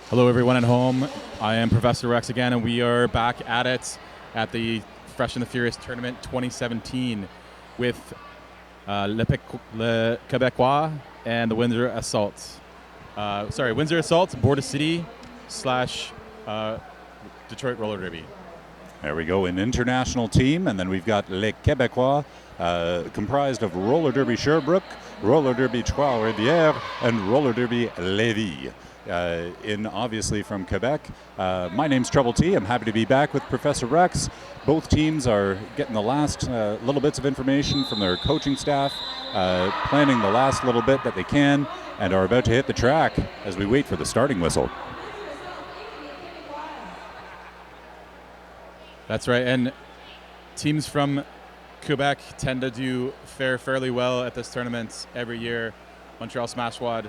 Hello, everyone at home. I am Professor Wrex again, and we are back at it at the Fresh and the Furious Tournament 2017 with Le Québecoise and the Windsor Assault. Windsor Assault, Border City / Detroit Roller Derby. There we go, an international team, and then we've got Les Québecois, comprised of Roller Derby Sherbrooke, Roller Derby Trois-Rivières, and Roller Derby Lévis. Obviously from Quebec. My name's Trouble T. I'm happy to be back with Professor Wrex. Both teams are getting the last little bits of information from their coaching staff, planning the last little bit that they can, and are about to hit the track as we wait for the starting whistle. That's right, and teams from Quebec tend to do fairly well at this tournament every year. Montreal Smashwad,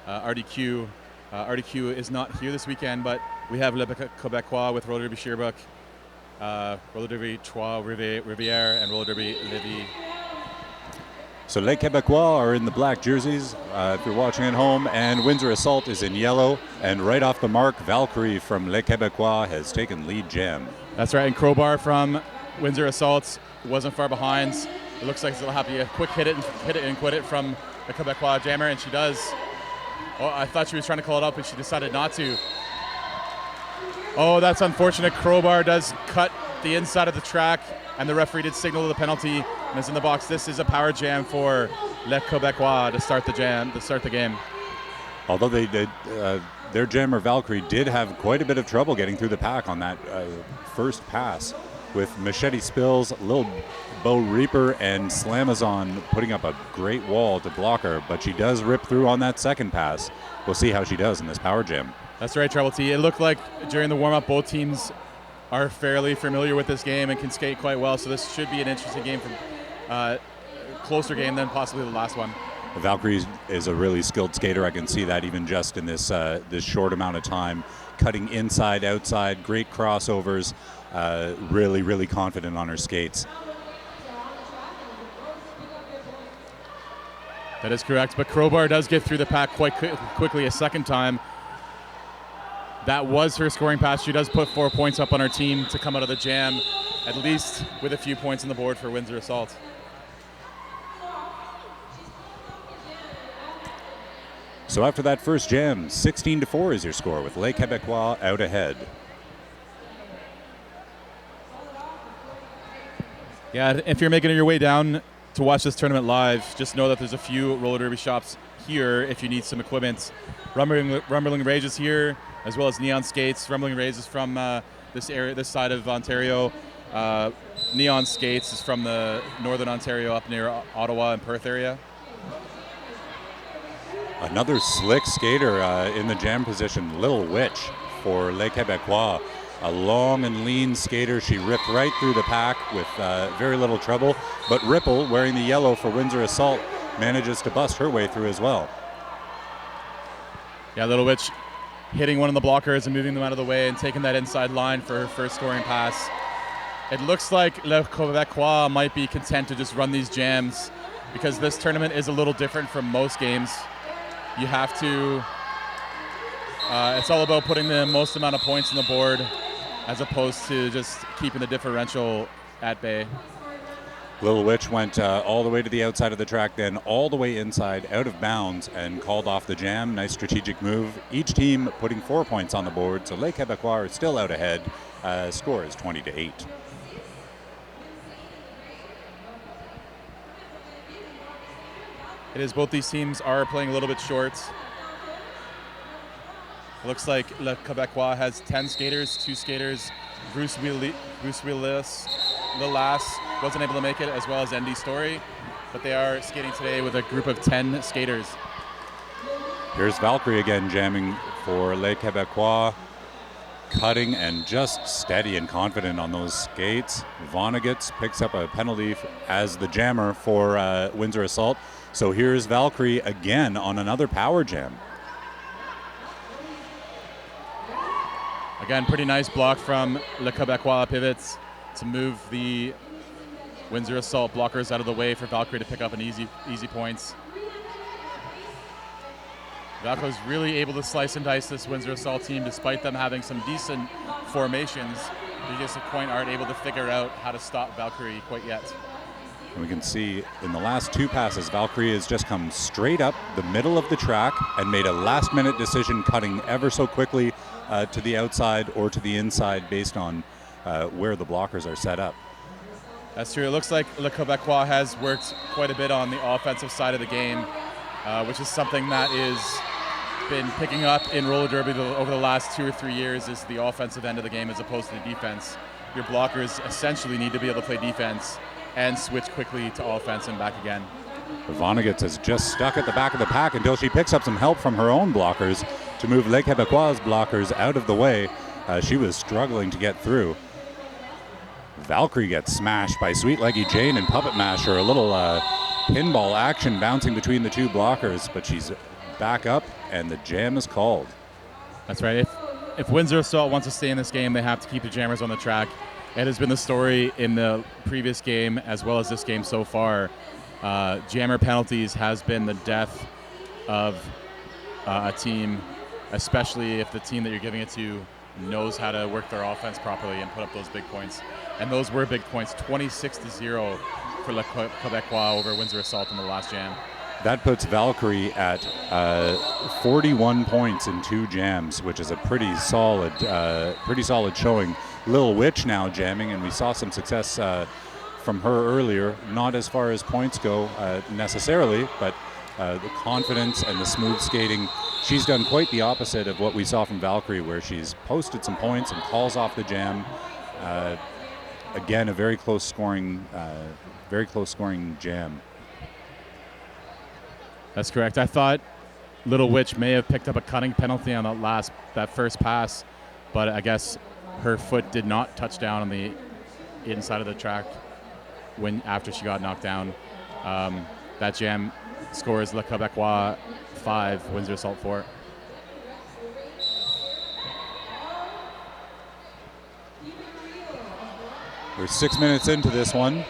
RDQ. RDQ is not here this weekend, but we have Le Québecois with Roller Derby Sherbrooke, Roller Derby Trois-Rivières, and Roller Derby Lévis. So Les Québecois are in the black jerseys, if you're watching at home, and Windsor Assault is in yellow. And right off the mark, Valkyrie from Les Québecois has taken lead jam. That's right, and Crowbar from Windsor Assault wasn't far behind. It looks like she'll have a quick hit it and quit it from the Quebecois jammer, and she does. Oh, I thought she was trying to call it up, but she decided not to. Oh, that's unfortunate. Crowbar does cut the inside of the track, and the referee did signal the penalty and is in the box. This is a power jam for Les Québecois to start the game. Although they did, their jammer Valkyrie did have quite a bit of trouble getting through the pack on that first pass, with Machete Spills, Lil Bo Reaper, and Slamazon putting up a great wall to block her, but she does rip through on that second pass. We'll see how she does in this power jam. That's right, Trouble T. It looked like during the warm-up, both teams are fairly familiar with this game and can skate quite well, so this should be an interesting game, closer game than possibly the last one. Valkyrie is a really skilled skater. I can see that even just in this short amount of time. Cutting inside, outside, great crossovers, really confident on her skates. That is correct, but Crowbar does get through the pack quite quickly a second time. That was her scoring pass. She does put 4 points up on her team to come out of the jam, at least with a few points on the board for Windsor Assault. So after that first jam, 16-4 is your score, with Les Québecois out ahead. Yeah, if you're making your way down to watch this tournament live, just know that there's a few roller derby shops here if you need some equipment. Rumbling Rage is here, as well as Neon Skates. Rumbling Rage is from this side of Ontario. Neon Skates is from the northern Ontario, up near Ottawa and Perth area. Another slick skater in the jam position, Little Witch for Les Québecois. A long and lean skater. She ripped right through the pack with very little trouble, but Ripple, wearing the yellow for Windsor Assault, manages to bust her way through as well. Yeah, Little Witch hitting one of the blockers and moving them out of the way and taking that inside line for her first scoring pass. It looks like Le Québecois might be content to just run these jams, because this tournament is a little different from most games. You have to, it's all about putting the most amount of points on the board as opposed to just keeping the differential at bay. Little Witch went all the way to the outside of the track, then all the way inside, out of bounds, and called off the jam. Nice strategic move. Each team putting 4 points on the board, so Les Québecois are still out ahead. Score is 20-8. It is, both these teams are playing a little bit short. Looks like Le Québecois has 10 skaters, 2 skaters. Bruce Willis, the last, wasn't able to make it, as well as Andy Story, but they are skating today with a group of 10 skaters. Here's Valkyrie again jamming for Les Québecois, cutting and just steady and confident on those skates. Vonnegut picks up a penalty as the jammer for Windsor Assault. So here's Valkyrie again on another power jam. Again, pretty nice block from Le Québecois pivots to move the Windsor Assault blockers out of the way for Valkyrie to pick up an easy points. Valco's really able to slice and dice this Windsor Assault team despite them having some decent formations. They just aren't able to figure out how to stop Valkyrie quite yet. And we can see in the last 2 passes, Valkyrie has just come straight up the middle of the track and made a last-minute decision, cutting ever so quickly to the outside or to the inside based on where the blockers are set up. That's true. It looks like Le Quebecois has worked quite a bit on the offensive side of the game, which is something that is been picking up in roller derby over the last 2 or 3 years, is the offensive end of the game as opposed to the defense. Your blockers essentially need to be able to play defense and switch quickly to offense and back again. Vonnegut is just stuck at the back of the pack until she picks up some help from her own blockers to move Les Québécois blockers out of the way. She was struggling to get through. Valkyrie gets smashed by Sweet Leggy Jane and Puppet Masher. A little pinball action bouncing between the 2 blockers, but she's back up and the jam is called. That's right. If Windsor Assault wants to stay in this game, they have to keep the jammers on the track. It has been the story in the previous game as well as this game so far. Jammer penalties has been the death of a team, especially if the team that you're giving it to knows how to work their offense properly and put up those big points. And those were big points, 26-0 for Le Quebecois over Windsor Assault in the last jam. That puts Valkyrie at 41 points in 2 jams, which is a pretty solid showing. Lil Witch now jamming, and we saw some success from her earlier. Not as far as points go necessarily, but the confidence and the smooth skating. She's done quite the opposite of what we saw from Valkyrie, where she's posted some points and calls off the jam. Again, a very close scoring jam. That's correct. I thought Little Witch may have picked up a cutting penalty on that first pass, but I guess her foot did not touch down on the inside of the track after she got knocked down. That jam scores Le Quebecois 5, Windsor Assault 4. We're 6 minutes into this one,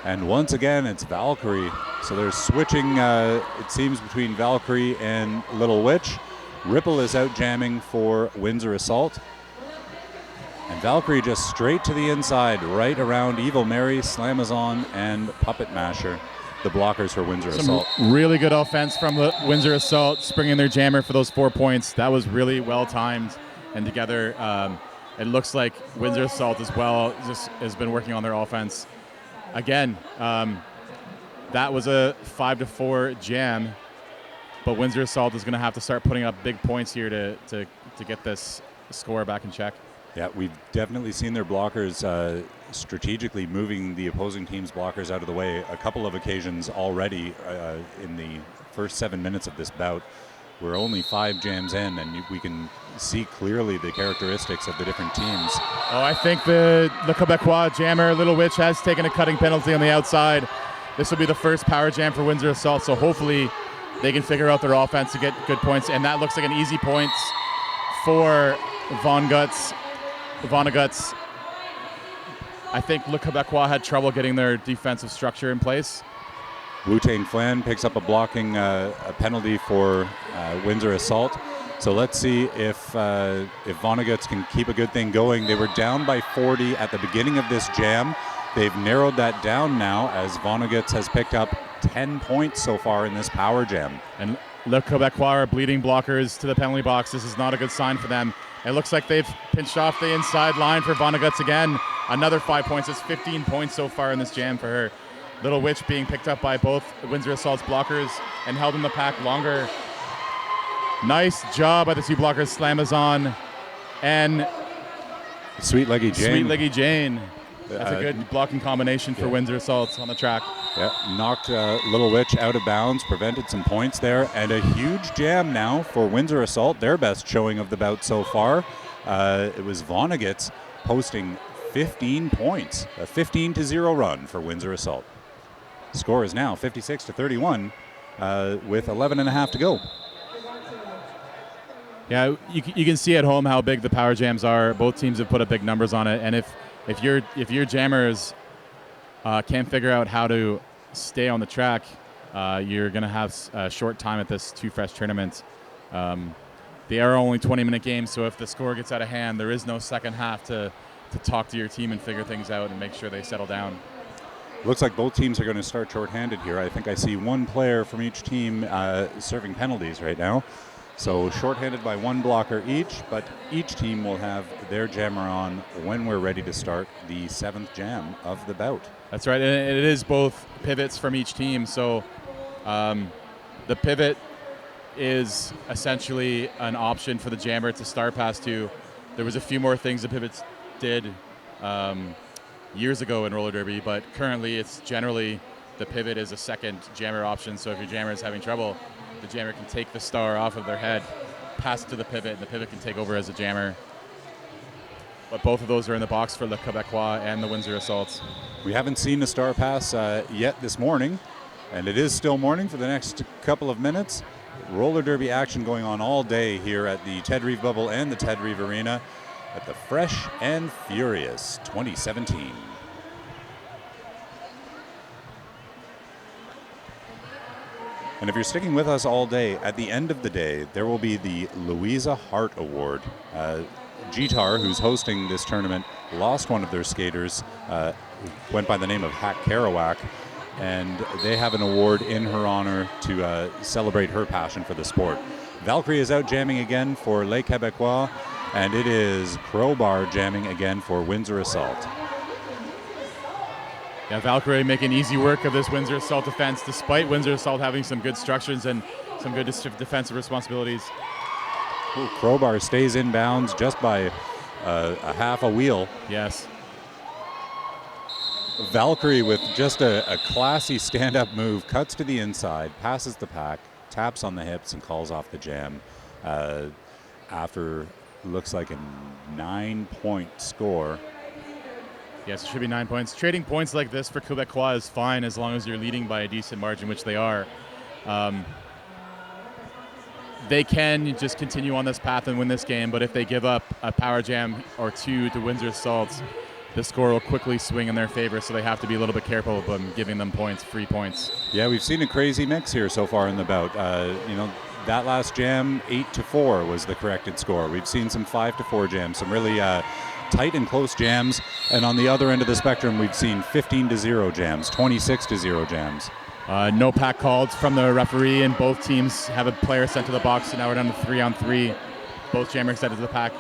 and once again it's Valkyrie. So they're switching, it seems, between Valkyrie and Little Witch. Ripple is out jamming for Windsor Assault. And Valkyrie just straight to the inside, right around Evil Mary, Slamazon, and Puppet Masher, the blockers for Windsor Assault. Really good offense from the Windsor Assault, springing their jammer for those 4 points. That was really well timed and together. It looks like Windsor Assault as well just has been working on their offense. Again, that was a 5-4 jam, but Windsor Assault is going to have to start putting up big points here to get this score back in check. Yeah, we've definitely seen their blockers strategically moving the opposing team's blockers out of the way a couple of occasions already in the first 7 minutes of this bout. We're only 5 jams in, and we can see clearly the characteristics of the different teams. Oh, I think the Quebecois jammer, Little Witch, has taken a cutting penalty on the outside. This will be the first power jam for Windsor Assault, so hopefully they can figure out their offense to get good points. And that looks like an easy points for Vonnegut. I think Le Quebecois had trouble getting their defensive structure in place. Wu-Tang Flan picks up a penalty for Windsor Assault. So let's see if Vonnegut can keep a good thing going. They were down by 40 at the beginning of this jam. They've narrowed that down now as Vonnegut has picked up 10 points so far in this power jam. And Le Quebecois are bleeding blockers to the penalty box. This is not a good sign for them. It looks like they've pinched off the inside line for Vonnegut again. Another 5 points. It's 15 points so far in this jam for her. Little Witch being picked up by both Windsor Assault's blockers and held in the pack longer. Nice job by the 2 blockers, Slamazon and Sweet Leggy Jane. That's a good blocking combination for Windsor Assault on the track. Yeah, knocked Little Witch out of bounds, prevented some points there, and a huge jam now for Windsor Assault, their best showing of the bout so far. It was Vonnegut posting 15 points, a 15-0 run for Windsor Assault. Score is now 56-31 with 11 and a half to go. Yeah, you can see at home how big the power jams are. Both teams have put up big numbers on it, and if your jammers can't figure out how to stay on the track, you're going to have a short time at this Too Fresh tournament. They are only 20-minute games, so if the score gets out of hand, there is no second half to talk to your team and figure things out and make sure they settle down. Looks like both teams are going to start shorthanded here. I think I see one player from each team serving penalties right now. So shorthanded by one blocker each, but each team will have their jammer on when we're ready to start the 7th jam of the bout. That's right, and it is both pivots from each team. So the pivot is essentially an option for the jammer to star pass to. There was a few more things the pivots did years ago in roller derby, but currently it's generally the pivot is a second jammer option. So if your jammer is having trouble, the jammer can take the star off of their head, pass it to the pivot, and the pivot can take over as a jammer. But both of those are in the box for the Quebecois and the Windsor Assaults. We haven't seen a star pass yet this morning, and it is still morning for the next couple of minutes. Roller derby action going on all day here at the Ted Reeve Bubble and the Ted Reeve Arena at the Fresh and Furious 2017. And if you're sticking with us all day, at the end of the day, there will be the Louisa Hart Award. GTAR, who's hosting this tournament, lost one of their skaters, who went by the name of Hack Kerouac, and they have an award in her honor to celebrate her passion for the sport. Valkyrie is out jamming again for Les Québécois, and it is Crowbar jamming again for Windsor Assault. Yeah, Valkyrie making easy work of this Windsor Assault defense, despite Windsor Assault having some good structures and some good defensive responsibilities. Ooh, Crowbar stays in bounds just by a half a wheel. Yes. Valkyrie with just a classy stand-up move, cuts to the inside, passes the pack, taps on the hips, and calls off the jam after looks like a 9-point score. Yes, it should be 9 points. Trading points like this for Quebecois is fine as long as you're leading by a decent margin, which they are. They can just continue on this path and win this game, but if they give up a power jam or two to Windsor Assaults, the score will quickly swing in their favor, so they have to be a little bit careful about giving them points, free points. Yeah, we've seen a crazy mix here so far in the bout. That last jam, 8-4 was the corrected score. We've seen some 5-4 jams, some really tight and close jams, and on the other end of the spectrum, we've seen 15-0 jams, 26-0 jams. No pack called from the referee, and both teams have a player sent to the box, so now we're down to 3-on-3. Both jammers sent to the pack,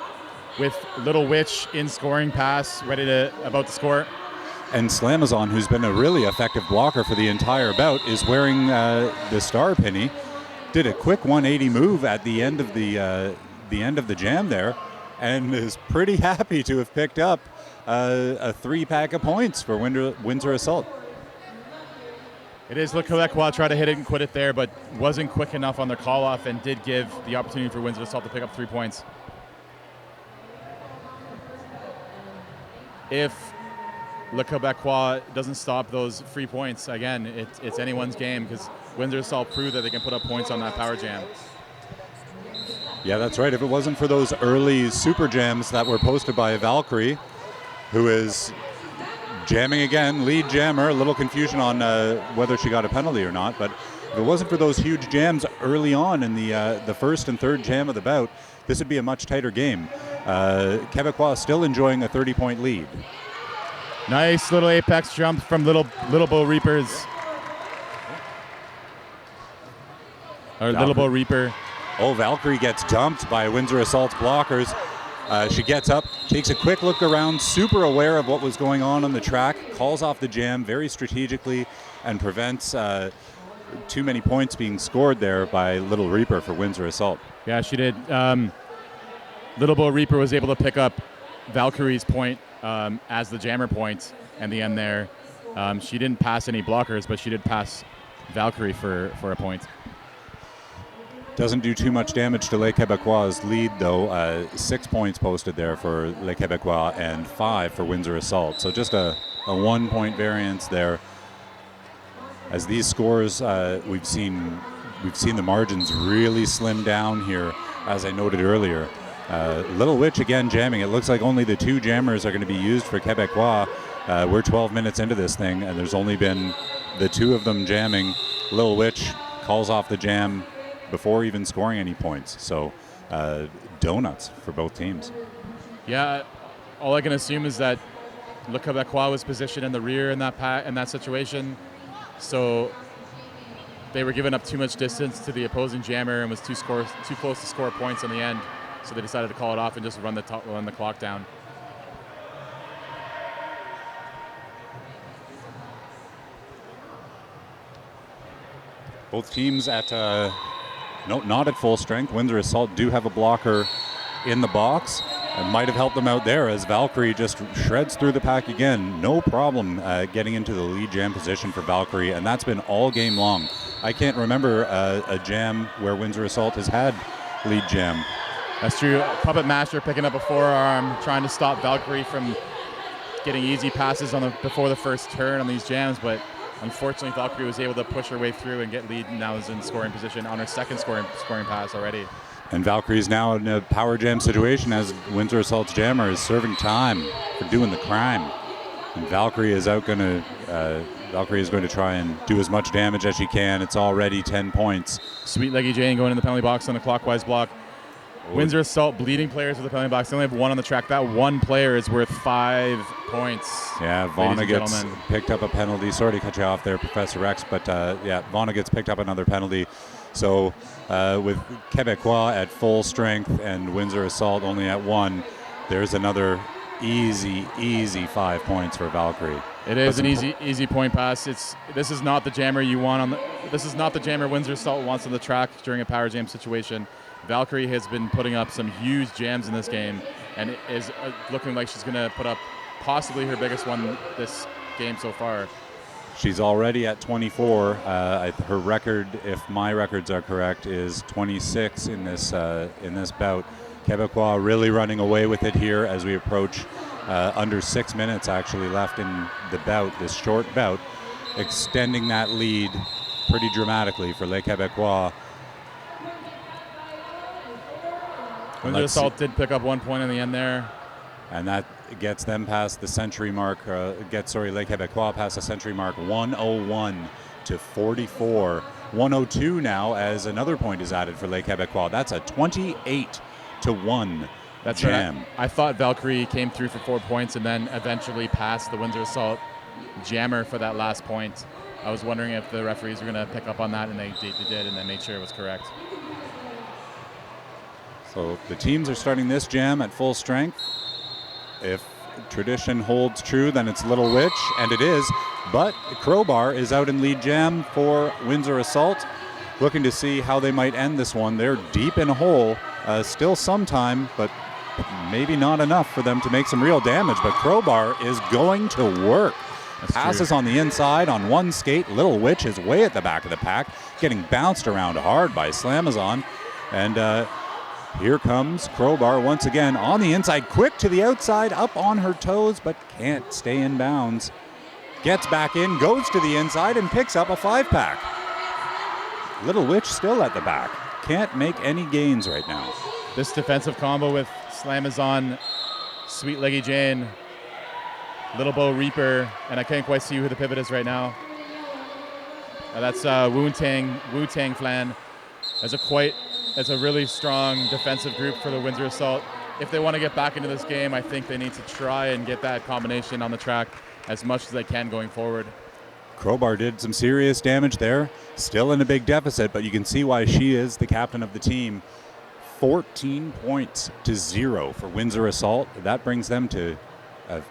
with Little Witch in scoring pass, about to score. And Slamazon, who's been a really effective blocker for the entire bout, is wearing the star penny. Did a quick 180 move at the end of the jam there, and is pretty happy to have picked up a 3-pack of points for Windsor Assault. It is Le Quebecois try to hit it and quit it there, but wasn't quick enough on their call-off and did give the opportunity for Windsor Assault to pick up 3 points. If Le Quebecois doesn't stop those free points, again, it's anyone's game, because Windsor Assault proved that they can put up points on that power jam. Yeah, that's right. If it wasn't for those early super jams that were posted by Valkyrie, who is jamming again, lead jammer, a little confusion on whether she got a penalty or not, but if it wasn't for those huge jams early on in the first and third jam of the bout, this would be a much tighter game. Quebecois still enjoying a 30-point lead. Nice little apex jump from Little Bow Reapers. Or Little Bow Reaper. Oh, Valkyrie gets dumped by Windsor Assault's blockers. She gets up, takes a quick look around, super aware of what was going on the track, calls off the jam very strategically, and prevents too many points being scored there by Little Reaper for Windsor Assault. Yeah, she did. Little Bow Reaper was able to pick up Valkyrie's point as the jammer point in the end there. She didn't pass any blockers, but she did pass Valkyrie for a point. Doesn't do too much damage to Les Québécois' lead, though. 6 points posted there for Les Québécois and 5 for Windsor Assault. So just a 1-point variance there. As these scores, we've seen the margins really slim down here, as I noted earlier. Little Witch again jamming. It looks like only the 2 jammers are going to be used for Quebecois. We're 12 minutes into this thing, and there's only been the 2 of them jamming. Little Witch calls off the jam before even scoring any points. So donuts for both teams. Yeah, all I can assume is that Le Quebecois was positioned in the rear in that situation, so they were giving up too much distance to the opposing jammer and was too close to score points in the end. So they decided to call it off and just run the clock down. Both teams at not at full strength. Windsor Assault do have a blocker in the box. It might have helped them out there as Valkyrie just shreds through the pack again. No problem getting into the lead jam position for Valkyrie, and that's been all game long. I can't remember a jam where Windsor Assault has had lead jam. That's true. Puppet Master picking up a forearm, trying to stop Valkyrie from getting easy passes before the first turn on these jams, but unfortunately Valkyrie was able to push her way through and get lead, and now is in scoring position on her second scoring pass already. And Valkyrie's now in a power jam situation as Windsor Assault's jammer is serving time for doing the crime. And Valkyrie is going to try and do as much damage as she can. It's already 10 points. Sweet Leggy Jane going in the penalty box on the clockwise block. Windsor Assault bleeding players with the penalty box. They only have one on the track. That one player is worth 5 points. Yeah, Vonnegut's picked up a penalty. Sorry to cut you off there, Professor Wrex, but yeah, Vonnegut's picked up another penalty. So with Quebecois at full strength and Windsor Assault only at 1, there's another easy 5 points for Valkyrie. It is an easy point pass. This is not the jammer you want this is not the jammer Windsor Assault wants on the track during a power jam situation. Valkyrie has been putting up some huge jams in this game and is looking like she's going to put up possibly her biggest one this game so far. She's already at 24. Her record, if my records are correct, is 26 in this bout. Quebecois really running away with it here as we approach under 6 minutes actually left in the bout, this short bout, extending that lead pretty dramatically for Les Quebecois. Windsor Assault did pick up 1 point in the end there. And that gets them past the century mark, Les Quebecois past the century mark, 101 to 44. 102 now as another point is added for Les Quebecois. That's a 28 to 1 jam. Right. I thought Valkyrie came through for 4 points and then eventually passed the Windsor Assault jammer for that last point. I was wondering if the referees were going to pick up on that, and they did, and they made sure it was correct. So the teams are starting this jam at full strength. If tradition holds true, then it's Little Witch, and it is. But Crowbar is out in lead jam for Windsor Assault, looking to see how they might end this one. They're deep in a hole, still some time, but maybe not enough for them to make some real damage. But Crowbar is going to work. That's Passes true. on the inside on one skate. Little Witch is way at the back of the pack, getting bounced around hard by Slamazon. And here comes Crowbar once again on the inside, quick to the outside, up on her toes, but can't stay in bounds. Gets back in, goes to the inside, and picks up a 5-pack. Little Witch still at the back. Can't make any gains right now. This defensive combo with Slamazon, Sweet Leggy Jane, Little Bow Reaper, and I can't quite see who the pivot is right now. That's Wu Tang Flan. That's a really strong defensive group for the Windsor Assault. If they want to get back into this game, I think they need to try and get that combination on the track as much as they can going forward. Crowbar did some serious damage there. Still in a big deficit, but you can see why she is the captain of the team. 14 points to 0 for Windsor Assault. That brings them to a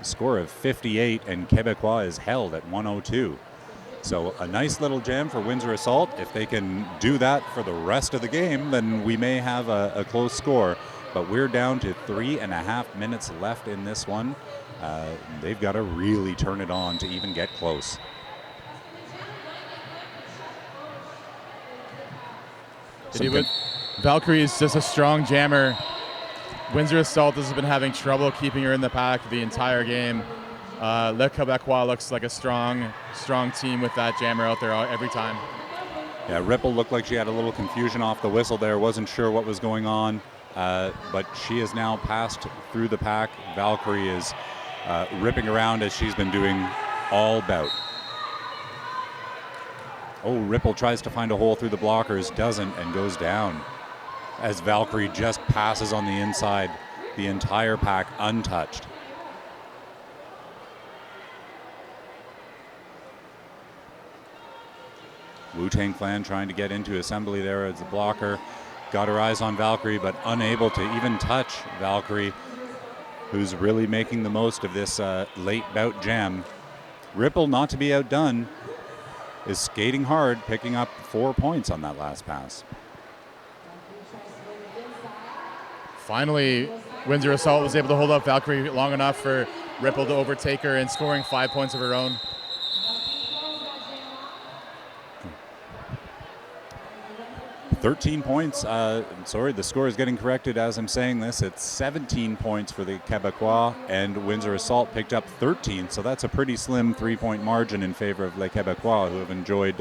score of 58, and Quebecois is held at 102. So a nice little jam for Windsor Assault. If they can do that for the rest of the game, then we may have a close score. But we're down to 3.5 minutes left in this one. They've got to really turn it on to even get close. Valkyrie is just a strong jammer. Windsor Assault has been having trouble keeping her in the pack the entire game. Le Quebecois looks like a strong team with that jammer out there every time. Yeah, Ripple looked like she had a little confusion off the whistle there. Wasn't sure what was going on, but she has now passed through the pack. Valkyrie is ripping around as she's been doing all bout. Oh, Ripple tries to find a hole through the blockers, doesn't, and goes down. As Valkyrie just passes on the inside, the entire pack untouched. Wu-Tang Clan trying to get into assembly there as a blocker. Got her eyes on Valkyrie, but unable to even touch Valkyrie, who's really making the most of this late bout jam. Ripple, not to be outdone, is skating hard, picking up 4 points on that last pass. Finally, Windsor Assault was able to hold up Valkyrie long enough for Ripple to overtake her and scoring 5 points of her own. 13 points. Sorry, the score is getting corrected as I'm saying this. It's 17 points for the Quebecois, and Windsor Assault picked up 13. So that's a pretty slim 3-point margin in favor of Les Quebecois, who have enjoyed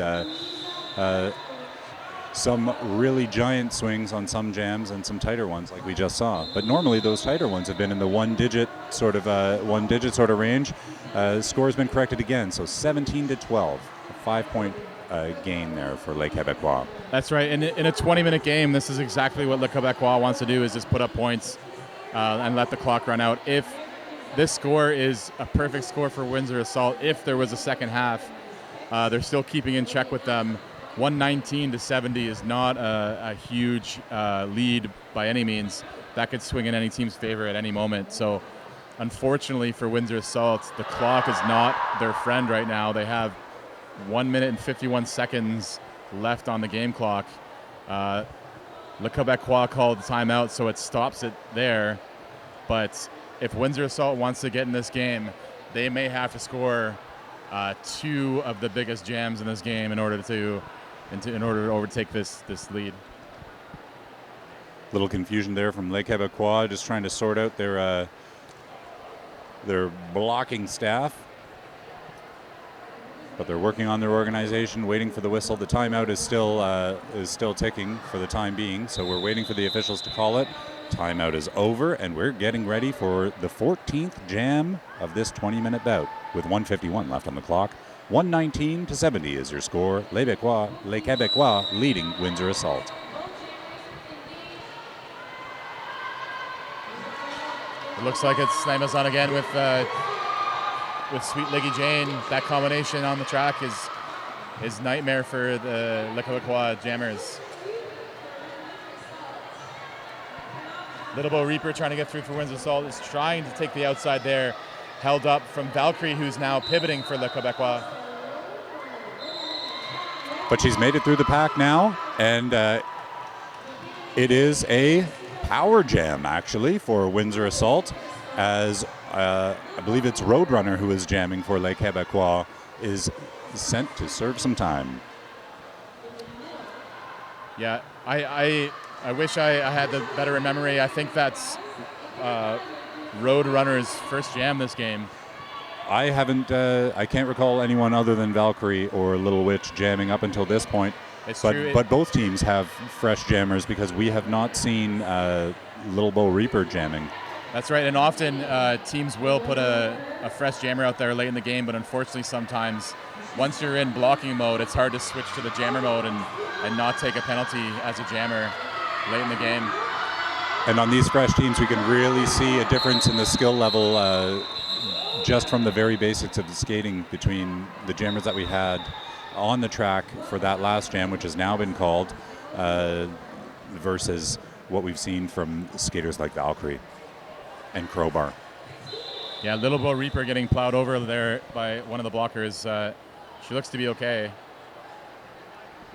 some really giant swings on some jams and some tighter ones like we just saw. But normally those tighter ones have been in the one-digit sort of range. Score's been corrected again, so 17-12, a 5-point gain there for Les Quebecois. That's right. In a 20-minute game, this is exactly what Les Quebecois wants to do, is just put up points and let the clock run out. If this score is a perfect score for Windsor Assault, if there was a second half, they're still keeping in check with them. 119-70 is not a huge lead by any means. That could swing in any team's favor at any moment. So unfortunately for Windsor Assault, the clock is not their friend right now. They have 1 minute and 51 seconds left on the game clock. Le Quebecois called the timeout, so it stops it there. But if Windsor Assault wants to get in this game, they may have to score 2 of the biggest jams in this game in order to overtake this lead. Little confusion there from Les Quebecois, just trying to sort out their blocking staff. But they're working on their organization, waiting for the whistle. The timeout is still ticking for the time being, so we're waiting for the officials to call it. Timeout is over, and we're getting ready for the 14th jam of this 20-minute bout with 1:51 left on the clock. 119-70 is your score. Les Quebecois leading Windsor Assault. It looks like it's Amazon again with Sweet Liggy Jane. That combination on the track is nightmare for the Les Quebecois jammers. Little Bo Reaper trying to get through for Windsor Assault is trying to take the outside there. Held up from Valkyrie, who's now pivoting for Les Quebecois. But she's made it through the pack now, and it is a power jam, actually, for Windsor Assault, as I believe it's Roadrunner who is jamming for Les Quebecois, is sent to serve some time. Yeah, I wish I had the better memory. I think that's Roadrunner's first jam this game. I can't recall anyone other than Valkyrie or Little Witch jamming up until this point. It's true. But both teams have fresh jammers because we have not seen Little Bo Reaper jamming. That's right, and often teams will put a fresh jammer out there late in the game, but unfortunately sometimes once you're in blocking mode, it's hard to switch to the jammer mode and not take a penalty as a jammer late in the game. And on these fresh teams, we can really see a difference in the skill level just from the very basics of the skating between the jammers that we had on the track for that last jam, which has now been called, versus what we've seen from skaters like Valkyrie and Crowbar. Yeah, Little Bo Reaper getting plowed over there by one of the blockers. She looks to be okay.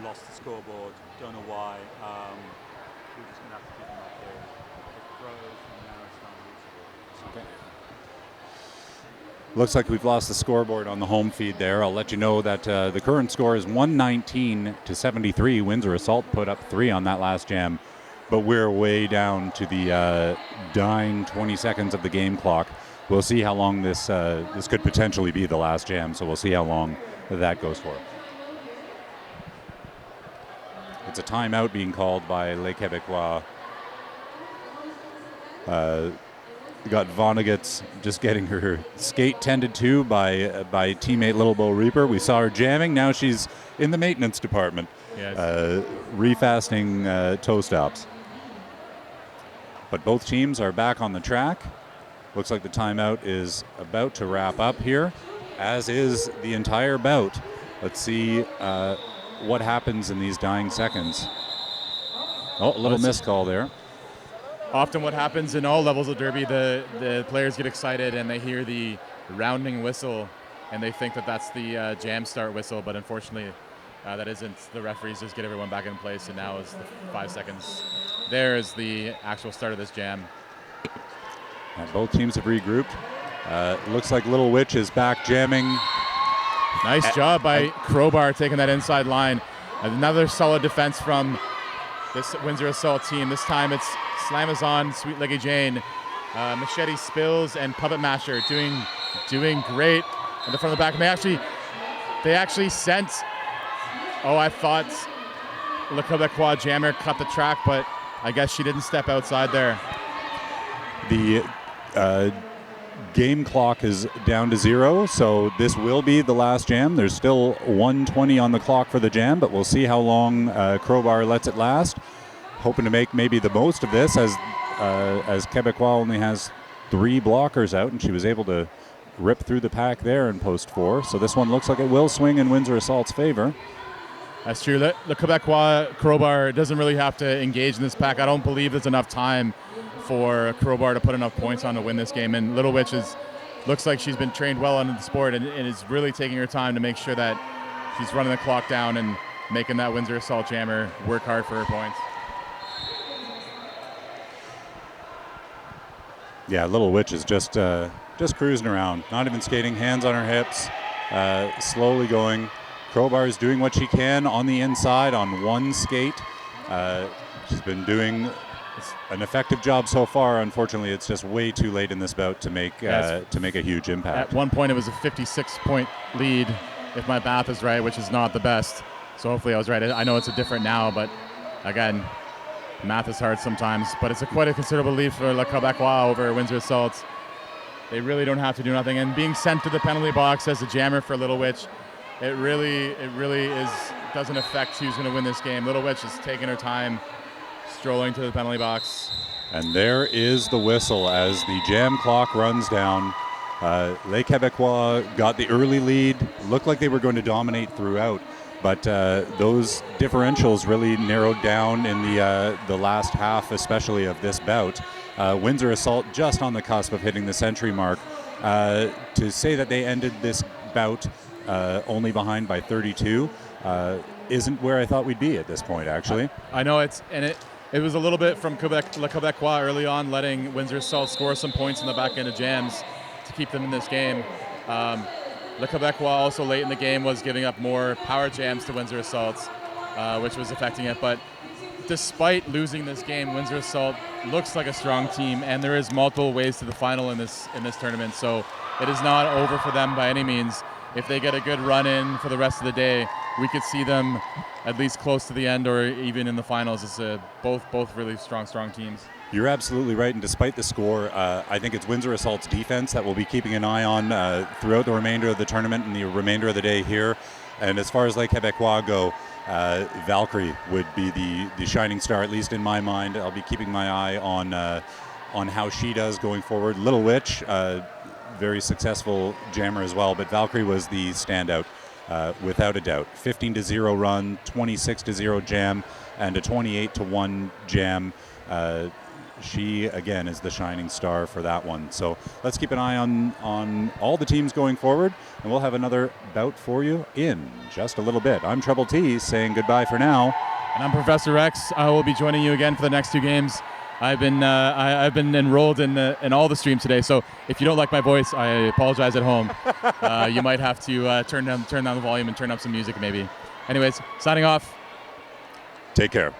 Lost the scoreboard, don't know why. We're just going to have to keep them up there. It froze and now it's not usable. Looks like we've lost the scoreboard on the home feed there. I'll let you know that the current score is 119-73. Windsor Assault put up 3 on that last jam, but we're way down to the dying 20 seconds of the game clock. We'll see how long this could potentially be the last jam, so we'll see how long that goes for. It's a timeout being called by Les Quebecois. got Vonnegut's just getting her skate tended to by teammate Little Bo Reaper. We saw her jamming. Now she's in the maintenance department, Yes. refastening toe stops. But both teams are back on the track. Looks like the timeout is about to wrap up here, as is the entire bout. Let's see what happens in these dying seconds. Oh, a little missed call there. Often what happens in all levels of derby, the players get excited and they hear the rounding whistle and they think that that's the jam start whistle, but unfortunately that isn't. The referees just get everyone back in place, and now is the 5 seconds. There is the actual start of this jam. And both teams have regrouped. Looks like Little Witch is back jamming. Nice job by Crowbar taking that inside line. Another solid defense from this Windsor Assault team. This time it's Slamazon, Sweet Leggy Jane, Machete Spills, and Puppet Masher doing great in the front of the back. And they actually sent. Oh, I thought Le Quebecoise jammer cut the track, but I guess she didn't step outside there. The game clock is down to 0, so this will be the last jam. There's still 1:20 on the clock for the jam, but we'll see how long Crowbar lets it last. Hoping to make maybe the most of this, as Quebecoise only has 3 blockers out, and she was able to rip through the pack there in post 4. So this one looks like it will swing in Windsor Assault's favor. That's true. The Quebecois Crowbar doesn't really have to engage in this pack. I don't believe there's enough time for Crowbar to put enough points on to win this game. And Little Witch looks like she's been trained well under the sport and is really taking her time to make sure that she's running the clock down and making that Windsor Assault jammer work hard for her points. Yeah, Little Witch is just cruising around, not even skating, hands on her hips, slowly going. Crowbar is doing what she can on the inside on one skate. She's been doing an effective job so far. Unfortunately, it's just way too late in this bout to make a huge impact. At one point, it was a 56-point lead, if my math is right, which is not the best. So hopefully I was right. I know it's a different now, but again, math is hard sometimes. But it's quite a considerable lead for Le Quebecois over Windsor Assault. They really don't have to do nothing. And being sent to the penalty box as a jammer for Little Witch, it really doesn't affect who's going to win this game. Little Witch is taking her time, strolling to the penalty box. And there is the whistle as the jam clock runs down. Les Quebecois got the early lead. Looked like they were going to dominate throughout, but those differentials really narrowed down in the last half, especially of this bout. Windsor Assault just on the cusp of hitting the century mark. To say that they ended this bout only behind by 32 isn't where I thought we'd be at this point, actually. I know it was a little bit from Le Quebecois early on, letting Windsor Assault score some points in the back end of jams to keep them in this game. Le Quebecois also late in the game was giving up more power jams to Windsor Assault, which was affecting it. But despite losing this game, Windsor Assault looks like a strong team, and there is multiple ways to the final in this tournament. So it is not over for them by any means. If they get a good run in for the rest of the day, we could see them at least close to the end or even in the finals. It's both really strong teams. You're absolutely right, and despite the score, I think it's Windsor Assault's defense that we'll be keeping an eye on throughout the remainder of the tournament and the remainder of the day here. And as far as Les Quebecois go, Valkyrie would be the shining star, at least in my mind. I'll be keeping my eye on how she does going forward. Little Witch, very successful jammer as well, but Valkyrie was the standout without a doubt. 15-0 run, 26-0 jam, and a 28-1 jam. She again is the shining star for that one. So let's keep an eye on all the teams going forward, and we'll have another bout for you in just a little bit. I'm Treble T saying goodbye for now. And I'm Professor Wrex. I will be joining you again for the next 2 games. I've been enrolled in all the streams today, so if you don't like my voice, I apologize at home. You might have to turn down the volume and turn up some music maybe. Anyways, signing off. Take care.